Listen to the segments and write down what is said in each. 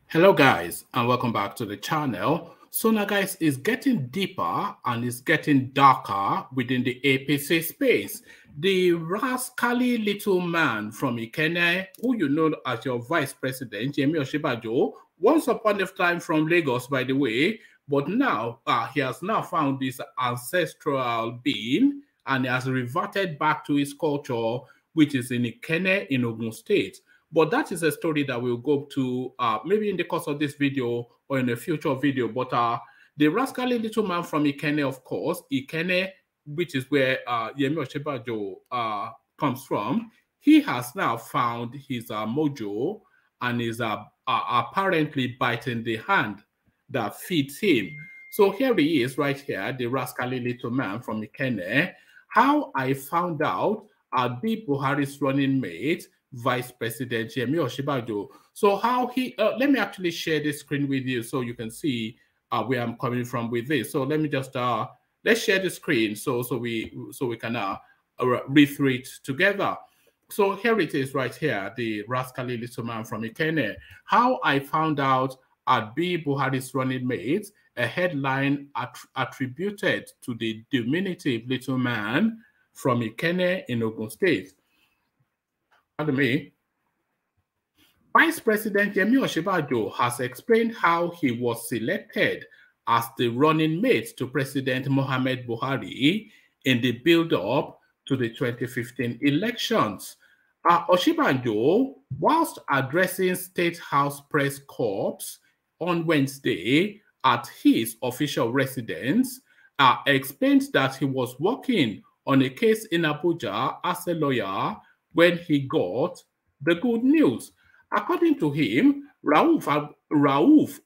Hello guys and welcome back to the channel. So now guys, it's getting deeper and it's getting darker within the APC space. The rascally little man from Ikene, who you know as your vice president, Yemi Osinbajo, once upon a time from Lagos by the way, but now he has now found this ancestral being and he has reverted back to his culture, which is in Ikene in Ogun State. But that is a story that we'll go to maybe in the course of this video or in a future video. But the rascally little man from Ikene, of course, Ikene, which is where Yemi Osinbajo comes from, he has now found his mojo and is apparently biting the hand that feeds him. So here he is right here, the rascally little man from Ikene. How I found out Abi Buhari's running mate, Vice President Yemi Osinbajo. So how he, let me actually share the screen with you so you can see where I'm coming from with this. So let me just, let's share the screen so we can read through it together. So here it is right here, the rascally little man from Ikene. How I found out Abi Buhari's running mate, a headline attributed to the diminutive little man from Ikene in Ogun State. Pardon me. Vice President Yemi Osinbajo has explained how he was selected as the running mate to President Muhammad Buhari in the build-up to the 2015 elections. Osinbajo, whilst addressing State House press corps on Wednesday at his official residence, explained that he was working on a case in Abuja as a lawyer when he got the good news. According to him, Rauf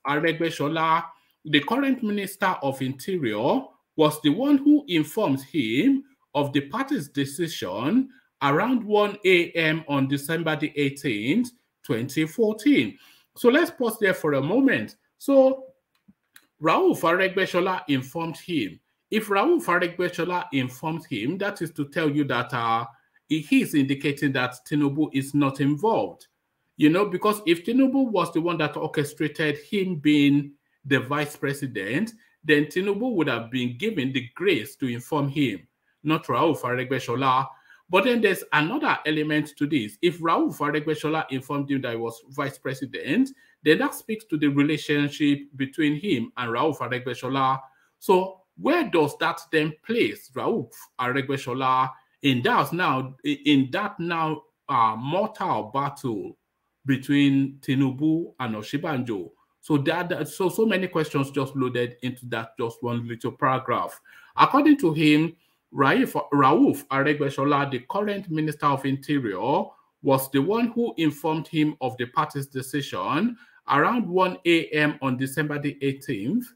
Aregbesola, the current Minister of Interior, was the one who informed him of the party's decision around 1 a.m. on December the 18th, 2014. So let's pause there for a moment. So Rauf Aregbesola informed him. If Rauf Aregbesola informed him, that is to tell you that he is indicating that Tinubu is not involved. You know, because if Tinubu was the one that orchestrated him being the vice president, then Tinubu would have been given the grace to inform him, not Rauf Aregbesola. But then there's another element to this. If Rauf Aregbesola informed him that he was vice president, then that speaks to the relationship between him and Rauf Aregbesola. So where does that then place Rauf Aregbesola in that now mortal battle between Tinubu and Osinbajo? So so many questions just loaded into that just one little paragraph. According to him, Rauf Aregbesola, the current Minister of Interior, was the one who informed him of the party's decision around 1 a.m. on December the 18th,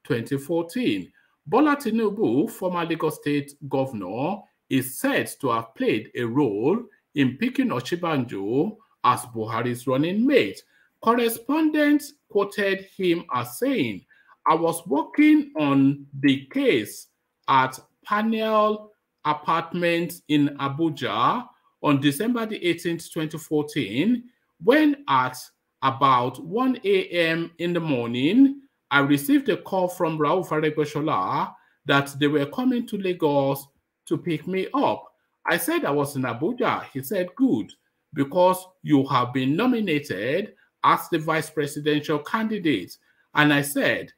2014. Bola Tinubu, former Lagos State Governor, is said to have played a role in picking Osinbajo as Buhari's running mate. Correspondents quoted him as saying, "I was working on the case at Panel Apartments in Abuja on December the 18th, 2014, when at about 1 a.m. in the morning, I received a call from Rauf Aregbesola that they were coming to Lagos to pick me up. I said I was in Abuja." He said, "Good, because you have been nominated as the vice presidential candidate." And I said,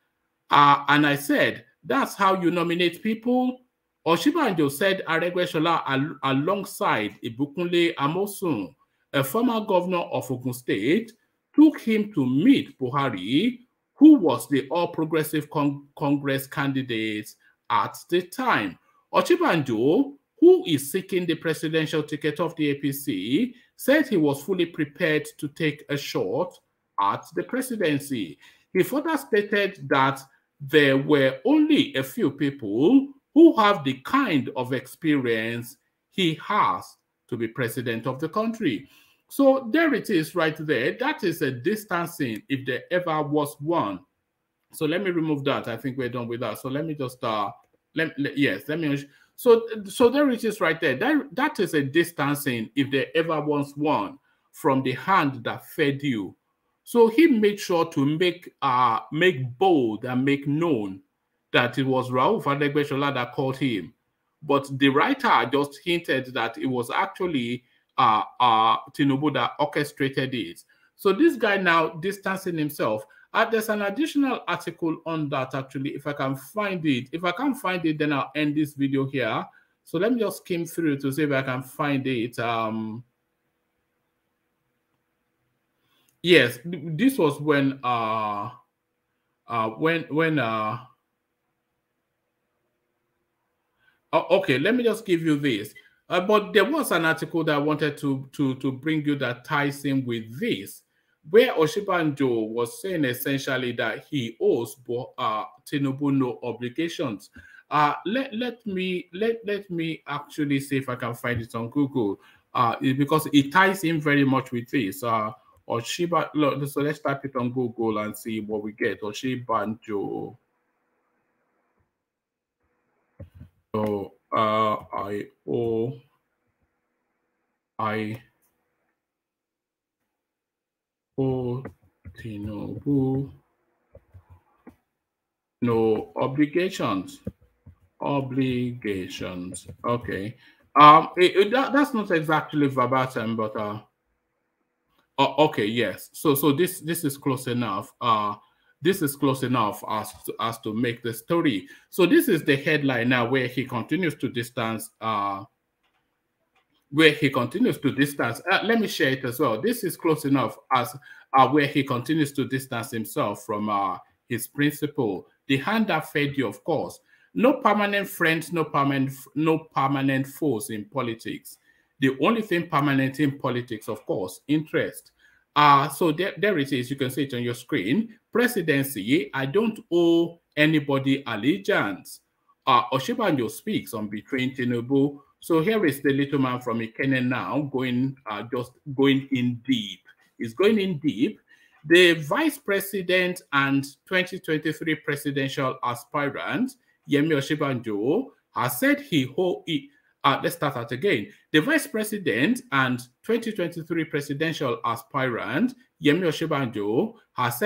"That's how you nominate people?" Osinbajo said Aregbesola, alongside Ibukunle Amosun, a former governor of Ogun State, took him to meet Buhari, who was the All Progressive Congress candidate at the time. Osinbajo, who is seeking the presidential ticket of the APC, said he was fully prepared to take a shot at the presidency. He further stated that there were only a few people who have the kind of experience he has to be president of the country. So there it is right there. That is a distancing if there ever was one. So let me remove that. I think we're done with that. So let me just so there it is right there. That is a distancing if there ever was one from the hand that fed you. So he made sure to make bold and make known that it was Rauf Adegbeshola that called him. But the writer just hinted that it was actually Tinubu that orchestrated it. So this guy now distancing himself. There's an additional article on that, actually, if I can find it. If I can't find it, then I'll end this video here. So let me just skim through to see if I can find it. Yes, this was when okay, let me just give you this. But there was an article that I wanted to bring you that ties in with this, where Osinbajo was saying essentially that he owes Tinubu no obligations. Let me actually see if I can find it on Google, because it ties in very much with this. Oshiba, so let's type it on Google and see what we get. Osinbajo. So I owe Tinubu no obligations. Okay. That's not exactly verbatim, but okay, yes. So this is close enough. This is close enough as to make the story. So this is the headline now, where he continues to distance. Let me share it as well. This is close enough as where he continues to distance himself from his principle. The hand that fed you, of course. No permanent friends, no permanent foes in politics. The only thing permanent in politics, of course, interest. So there it is. You can see it on your screen. Presidency, I don't owe anybody allegiance. Osinbajo speaks on betraying Tinubu. So here is the little man from Ikene now just going in deep. He's going in deep. The Vice President and 2023 presidential aspirant, Yemi Osinbajo, has said let's start that again. The Vice President and 2023 presidential aspirant, Yemi Osinbajo, has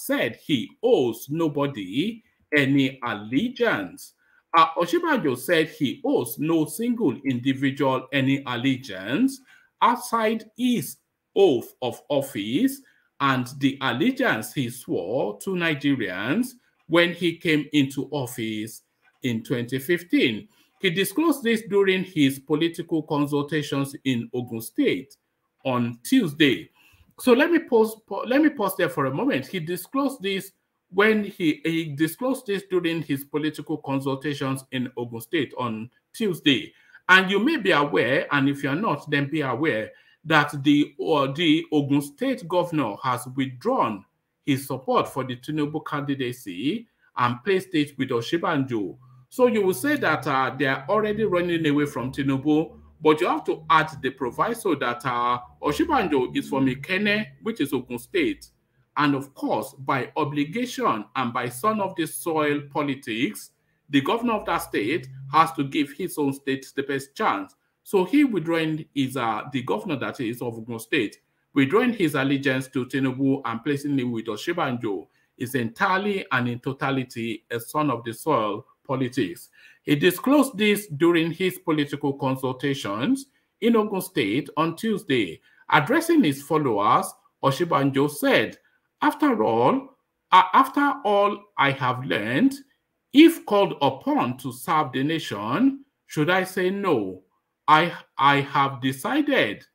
said he owes nobody any allegiance. Osinbajo said he owes no single individual any allegiance outside his oath of office and the allegiance he swore to Nigerians when he came into office in 2015. He disclosed this during his political consultations in Ogun State on Tuesday. So let me pause there for a moment. He disclosed this when he disclosed this during his political consultations in Ogun State on Tuesday. And you may be aware, and if you're not, then be aware, that the Ogun State governor has withdrawn his support for the Tinubu candidacy and placed it with Osinbajo. So you will say that they are already running away from Tinubu, but you have to add the proviso that Osinbajo is from Ikene, which is Ogun State. And of course, by obligation and by son of the soil politics, the governor of that state has to give his own state the best chance. So he withdrawing the governor that is of Ogun State, withdrawing his allegiance to Tinubu and placing him with Osinbajo is entirely and in totality a son of the soil politics. He disclosed this during his political consultations in Ogun State on Tuesday. Addressing his followers, Osinbajo said, after all I have learned, if called upon to serve the nation, should I say no? I have decided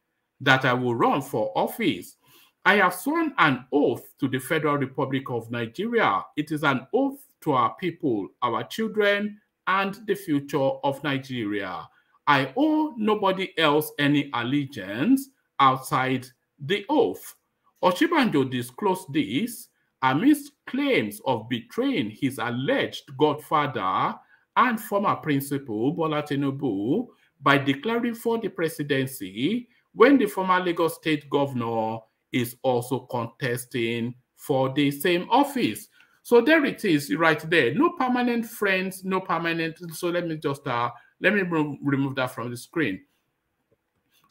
that I will run for office. I have sworn an oath to the Federal Republic of Nigeria. It is an oath to our people, our children, and the future of Nigeria. I owe nobody else any allegiance outside the oath. Osinbajo disclosed this amidst claims of betraying his alleged godfather and former principal, Bola Tinubu, by declaring for the presidency when the former Lagos State governor is also contesting for the same office. So there it is right there. No permanent friends, no permanent. So let me just, let me remove that from the screen.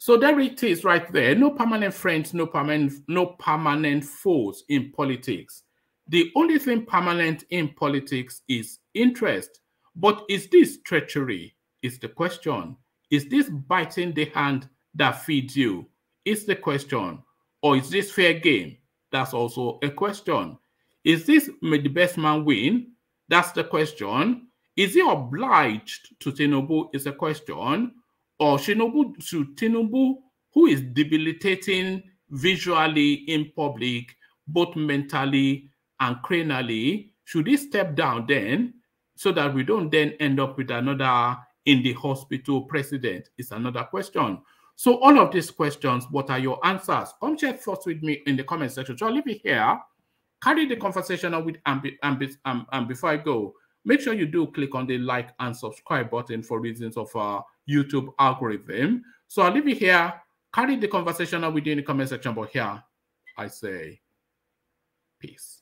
So there it is right there. No permanent friends, no permanent foes in politics. The only thing permanent in politics is interest. But is this treachery? Is the question. Is this biting the hand that feeds you? Is the question. Or is this fair game? That's also a question. Is this may the best man win? That's the question. Is he obliged to Tinubu? Is a question. Or Tinubu, who is debilitating visually in public, both mentally and cranially, should he step down then, so that we don't then end up with another in the hospital president? Is another question. So all of these questions, what are your answers? Come share thoughts with me in the comment section. So I'll leave it here. Carry the conversation on with and before I go, make sure you do click on the like and subscribe button for reasons of our YouTube algorithm. So I'll leave it here. Carry the conversation on with you in the comment section. But here, I say peace.